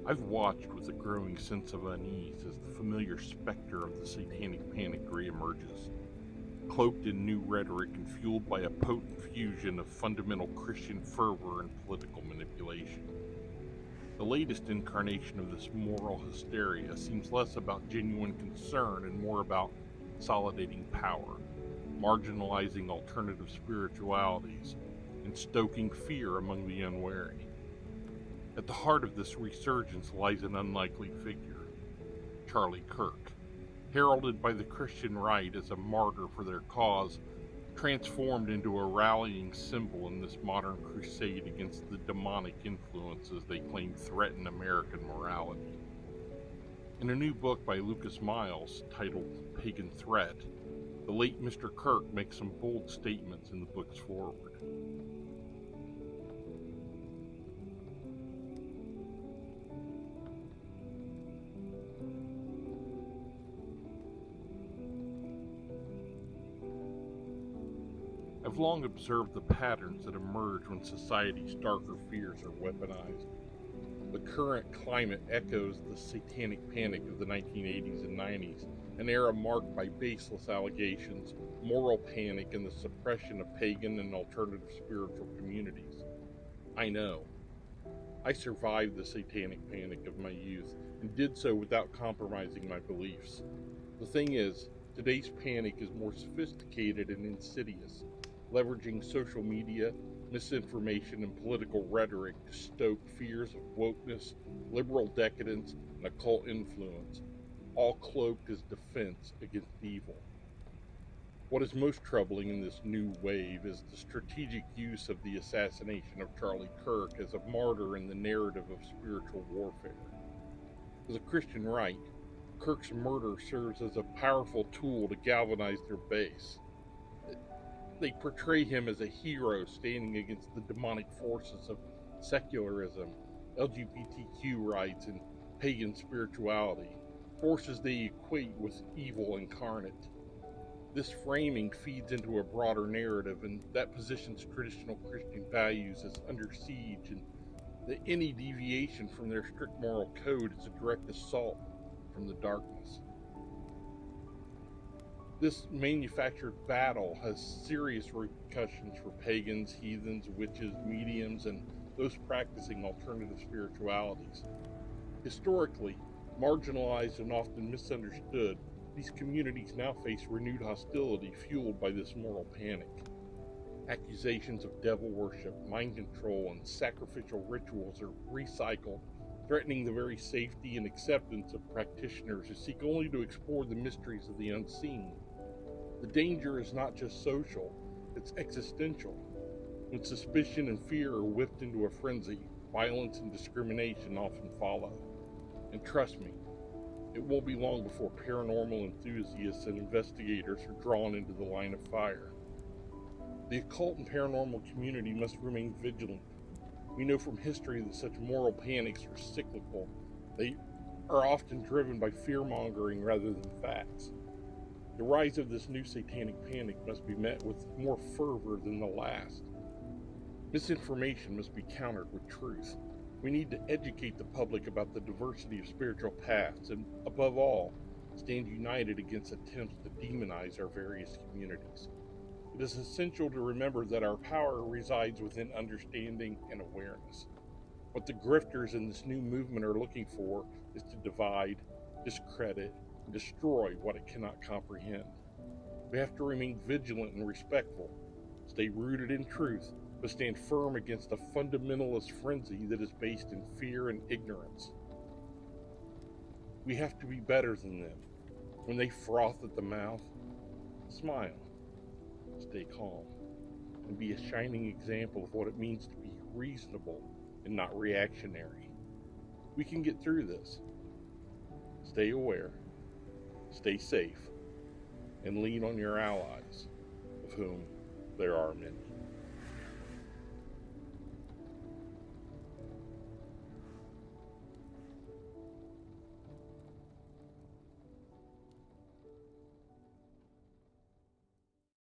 I've watched with a growing sense of unease as the familiar specter of the Satanic Panic reemerges, cloaked in new rhetoric and fueled by a potent fusion of fundamental Christian fervor and political manipulation. The latest incarnation of this moral hysteria seems less about genuine concern and more about consolidating power, marginalizing alternative spiritualities, and stoking fear among the unwary. At the heart of this resurgence lies an unlikely figure, Charlie Kirk, heralded by the Christian right as a martyr for their cause, transformed into a rallying symbol in this modern crusade against the demonic influences they claim threaten American morality. In a new book by Lucas Miles titled Pagan Threat, the late Mr. Kirk makes some bold statements in the book's foreword. I've long observed the patterns that emerge when society's darker fears are weaponized. The current climate echoes the satanic panic of the 1980s and 90s, an era marked by baseless allegations, moral panic, and the suppression of pagan and alternative spiritual communities. I know. I survived the satanic panic of my youth and did so without compromising my beliefs. The thing is, today's panic is more sophisticated and insidious, leveraging social media, misinformation, and political rhetoric to stoke fears of wokeness, liberal decadence, and occult influence, all cloaked as defense against evil. What is most troubling in this new wave is the strategic use of the assassination of Charlie Kirk as a martyr in the narrative of spiritual warfare. As a Christian right, Kirk's murder serves as a powerful tool to galvanize their base. They portray him as a hero standing against the demonic forces of secularism, LGBTQ rights, and pagan spirituality, forces they equate with evil incarnate. This framing feeds into a broader narrative, and that positions traditional Christian values as under siege, and that any deviation from their strict moral code is a direct assault from the darkness. This manufactured battle has serious repercussions for pagans, heathens, witches, mediums, and those practicing alternative spiritualities. Historically, marginalized and often misunderstood, these communities now face renewed hostility fueled by this moral panic. Accusations of devil worship, mind control, and sacrificial rituals are recycled, threatening the very safety and acceptance of practitioners who seek only to explore the mysteries of the unseen. The danger is not just social, it's existential. When suspicion and fear are whipped into a frenzy, violence and discrimination often follow. And trust me, it won't be long before paranormal enthusiasts and investigators are drawn into the line of fire. The occult and paranormal community must remain vigilant. We know from history that such moral panics are cyclical. They are often driven by fear-mongering rather than facts. The rise of this new satanic panic must be met with more fervor than the last. Misinformation must be countered with truth. We need to educate the public about the diversity of spiritual paths and, above all, stand united against attempts to demonize our various communities. It is essential to remember that our power resides within understanding and awareness. What the grifters in this new movement are looking for is to divide, discredit, and destroy what it cannot comprehend. We have to remain vigilant and respectful, stay rooted in truth, but stand firm against a fundamentalist frenzy that is based in fear and ignorance. We have to be better than them. When they froth at the mouth, smile, stay calm, and be a shining example of what it means to be reasonable and not reactionary. We can get through this. Stay aware, stay safe, and lean on your allies, of whom there are many.